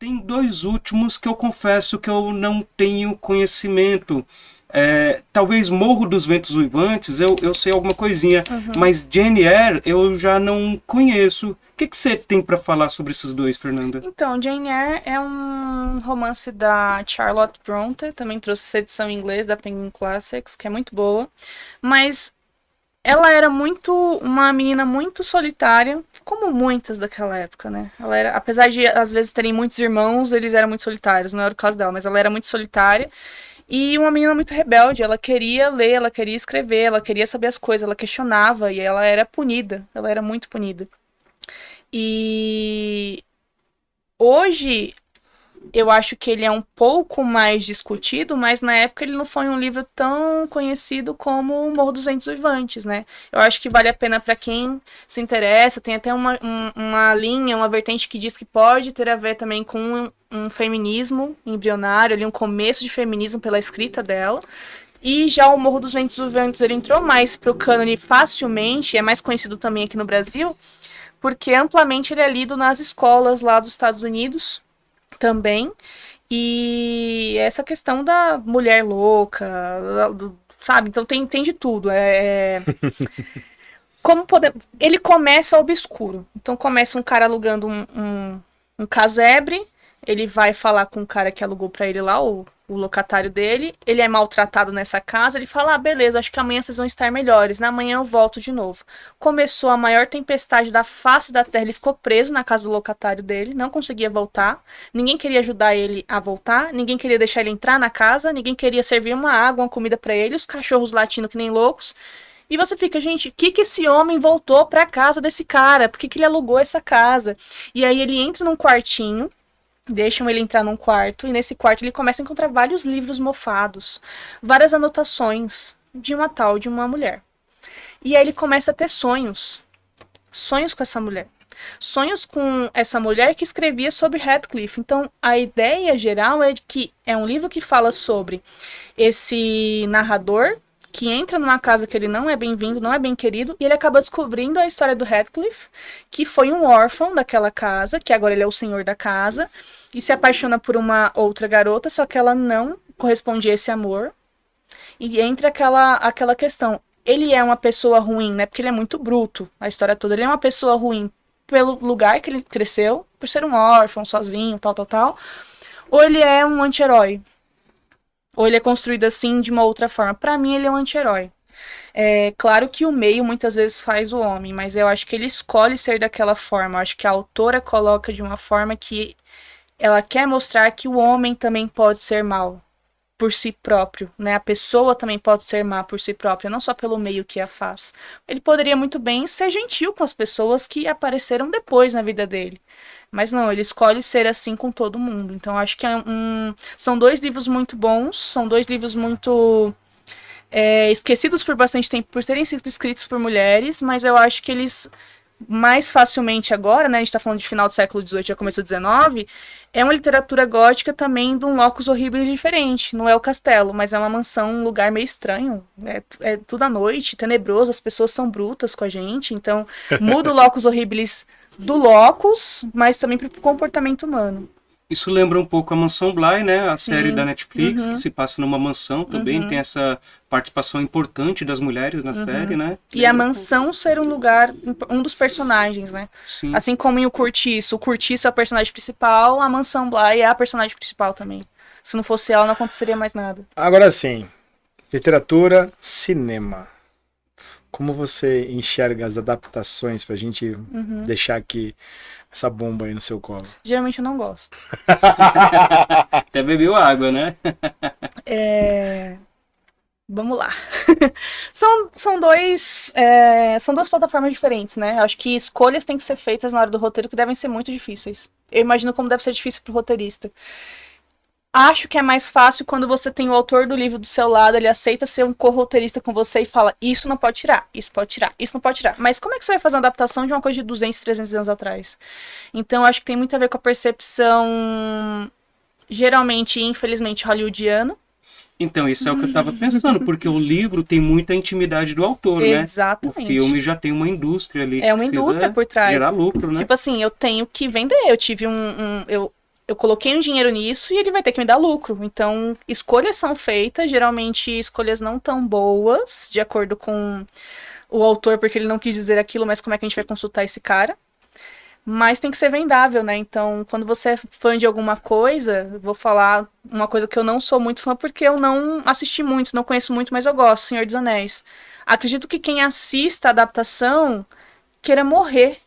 Tem dois últimos que eu confesso que eu não tenho conhecimento. Talvez Morro dos Ventos Uivantes, eu sei alguma coisinha, mas Jane Eyre eu já não conheço. O que você tem para falar sobre esses dois, Fernanda? Então, Jane Eyre é um romance da Charlotte Brontë, também trouxe essa edição em inglês da Penguin Classics, que é muito boa, mas ela era uma menina muito solitária, como muitas daquela época, né? Ela era, apesar de às vezes terem muitos irmãos, eles eram muito solitários, não era o caso dela, mas ela era muito solitária. E uma menina muito rebelde, ela queria ler, ela queria escrever, ela queria saber as coisas, ela questionava e ela era punida, ela era muito punida. E hoje eu acho que ele é um pouco mais discutido, mas na época ele não foi um livro tão conhecido como o Morro dos Ventos Uivantes, né? Eu acho que vale a pena para quem se interessa, tem até uma linha, uma vertente que diz que pode ter a ver também com um feminismo embrionário, ali um começo de feminismo pela escrita dela. E já o Morro dos Ventos Uivantes, ele entrou mais pro cânone facilmente, é mais conhecido também aqui no Brasil, porque amplamente ele é lido nas escolas lá dos Estados Unidos, também. E essa questão da mulher louca, sabe? Então tem de tudo. Ele começa obscuro. Então começa um cara alugando um casebre. Ele vai falar com o cara que alugou pra ele lá, o locatário dele. Ele é maltratado nessa casa. Ele fala, beleza, acho que amanhã vocês vão estar melhores. Na manhã eu volto de novo. Começou a maior tempestade da face da terra. Ele ficou preso na casa do locatário dele. Não conseguia voltar. Ninguém queria ajudar ele a voltar. Ninguém queria deixar ele entrar na casa. Ninguém queria servir uma água, uma comida pra ele. Os cachorros latindo que nem loucos. E você fica, gente, o que esse homem voltou pra casa desse cara? Por que ele alugou essa casa? E aí ele entra num quartinho. Deixam ele entrar num quarto, e nesse quarto ele começa a encontrar vários livros mofados, várias anotações de uma mulher. E aí ele começa a ter sonhos com essa mulher. Sonhos com essa mulher que escrevia sobre Heathcliff. Então a ideia geral é de que é um livro que fala sobre esse narrador que entra numa casa que ele não é bem-vindo, não é bem querido, e ele acaba descobrindo a história do Heathcliff, que foi um órfão daquela casa, que agora ele é o senhor da casa, e se apaixona por uma outra garota, só que ela não corresponde a esse amor, e entra aquela questão. Ele é uma pessoa ruim, né, porque ele é muito bruto, a história toda, ele é uma pessoa ruim pelo lugar que ele cresceu, por ser um órfão, sozinho, tal, ou ele é um anti-herói, ou ele é construído assim de uma outra forma. Pra mim, ele é um anti-herói. É claro que o meio muitas vezes faz o homem, mas eu acho que ele escolhe ser daquela forma. Eu acho que a autora coloca de uma forma que ela quer mostrar que o homem também pode ser mau por si próprio, né? A pessoa também pode ser má por si própria, não só pelo meio que a faz. Ele poderia muito bem ser gentil com as pessoas que apareceram depois na vida dele. Mas não, ele escolhe ser assim com todo mundo. Então acho que são dois livros muito bons, são dois livros muito esquecidos por bastante tempo por terem sido escritos por mulheres, mas eu acho que eles mais facilmente agora, né, a gente está falando de final do século XVIII e começo do XIX, é uma literatura gótica também de um locus horribilis diferente. Não é o castelo, mas é uma mansão, um lugar meio estranho. É tudo à noite, tenebroso, as pessoas são brutas com a gente, então muda o locus horribilis do locus, mas também para o comportamento humano. Isso lembra um pouco a Mansão Bly, né? A série da Netflix, que se passa numa mansão também, tem essa participação importante das mulheres na série, né? E a mansão ser um lugar, um dos personagens, né? Sim. Assim como em O Cortiço é o personagem principal, a Mansão Bly é a personagem principal também. Se não fosse ela, não aconteceria mais nada. Agora sim, literatura, cinema. Como você enxerga as adaptações pra gente deixar aqui essa bomba aí no seu colo? Geralmente eu não gosto. Até bebeu água, né? Vamos lá. São duas plataformas diferentes, né? Eu acho que escolhas têm que ser feitas na hora do roteiro que devem ser muito difíceis. Eu imagino como deve ser difícil pro roteirista. Acho que é mais fácil quando você tem o autor do livro do seu lado, ele aceita ser um co-roteirista com você e fala, isso não pode tirar, isso pode tirar, isso não pode tirar. Mas como é que você vai fazer uma adaptação de uma coisa de 200, 300 anos atrás? Então, acho que tem muito a ver com a percepção, geralmente, infelizmente, hollywoodiana. Então, isso é o que eu estava pensando, porque o livro tem muita intimidade do autor, né? Exatamente. O filme já tem uma indústria ali. É uma indústria por trás. Gerar lucro, né? Tipo assim, eu tenho que vender. Eu tive eu coloquei um dinheiro nisso e ele vai ter que me dar lucro. Então, escolhas são feitas, geralmente escolhas não tão boas, de acordo com o autor, porque ele não quis dizer aquilo, mas como é que a gente vai consultar esse cara? Mas tem que ser vendável, né? Então, quando você é fã de alguma coisa, vou falar uma coisa que eu não sou muito fã, porque eu não assisti muito, não conheço muito, mas eu gosto, Senhor dos Anéis. Acredito que quem assista a adaptação queira morrer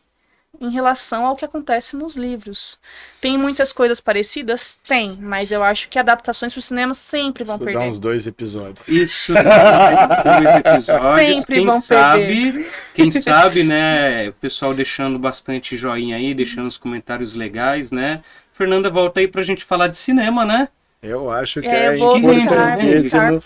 em relação ao que acontece nos livros. Tem muitas coisas parecidas? Tem, mas eu acho que adaptações para o cinema sempre vão perder. Dá uns 2 episódios. Isso, 2 episódios. Sempre vão perder. Quem sabe, né, o pessoal deixando bastante joinha aí, deixando os comentários legais, né? Fernanda, volta aí pra gente falar de cinema, né? Eu acho que eu é vou importantíssimo.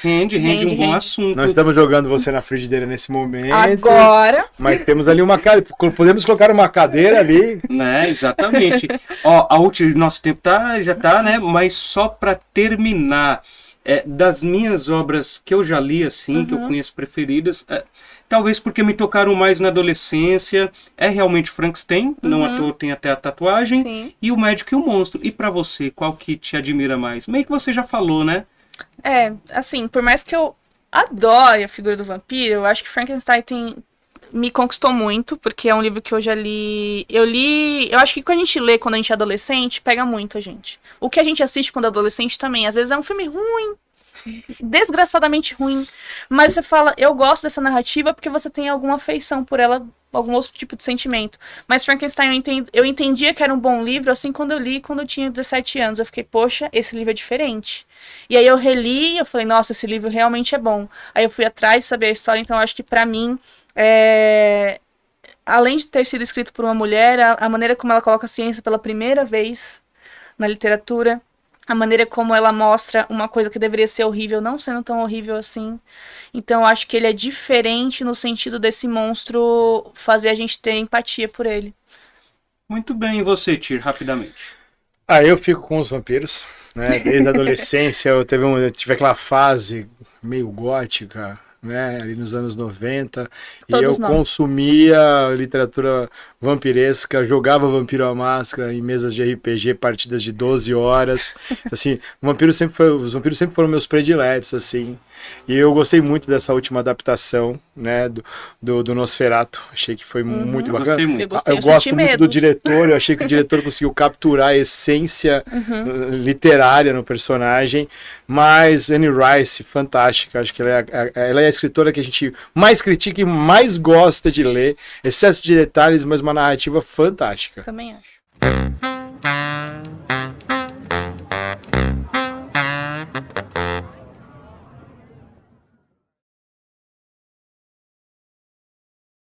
Rende um bom assunto. Nós estamos jogando você na frigideira nesse momento. Agora. Mas temos ali uma cadeira. Podemos colocar uma cadeira ali. Né, exatamente. Ó, nosso tempo já tá, né? Mas só para terminar, das minhas obras que eu já li, assim, que eu conheço preferidas, talvez porque me tocaram mais na adolescência, é realmente Frankenstein, não à toa tem até a tatuagem, Sim. e O Médico e o Monstro. E para você, qual que te admira mais? Meio que você já falou, né? Assim, por mais que eu adore a figura do vampiro, eu acho que Frankenstein me conquistou muito, porque é um livro que eu já li. Eu acho que quando a gente lê quando a gente é adolescente, pega muito a gente. O que a gente assiste quando é adolescente também, às vezes é um filme ruim, desgraçadamente ruim, mas você fala, eu gosto dessa narrativa porque você tem alguma afeição por ela, algum outro tipo de sentimento. Mas Frankenstein eu entendia que era um bom livro, assim, quando eu li, quando eu tinha 17 anos, eu fiquei, poxa, esse livro é diferente. E aí eu reli, eu falei, nossa, esse livro realmente é bom. Aí eu fui atrás de saber a história, então eu acho que pra mim, além de ter sido escrito por uma mulher, a maneira como ela coloca a ciência pela primeira vez na literatura, a maneira como ela mostra uma coisa que deveria ser horrível, não sendo tão horrível assim. Então, eu acho que ele é diferente no sentido desse monstro fazer a gente ter empatia por ele. Muito bem, e você, Tir, rapidamente? Eu fico com os vampiros, né? Desde a adolescência eu tive aquela fase meio gótica, né? Ali nos anos 90. Todos e eu nós. consumia literatura vampiresca, jogava Vampiro à Máscara em mesas de RPG, partidas de 12 horas. Assim, os vampiros sempre foram meus prediletos, assim. E eu gostei muito dessa última adaptação, né, do Nosferatu. Achei que foi muito bacana. Gostei muito. gostei, Eu gosto senti muito medo. do diretor, eu achei que o diretor conseguiu capturar a essência literária no personagem, mas Anne Rice, fantástica, acho que ela é a escritora que a gente mais critica e mais gosta de ler, excesso de detalhes, mas uma narrativa fantástica. Também acho.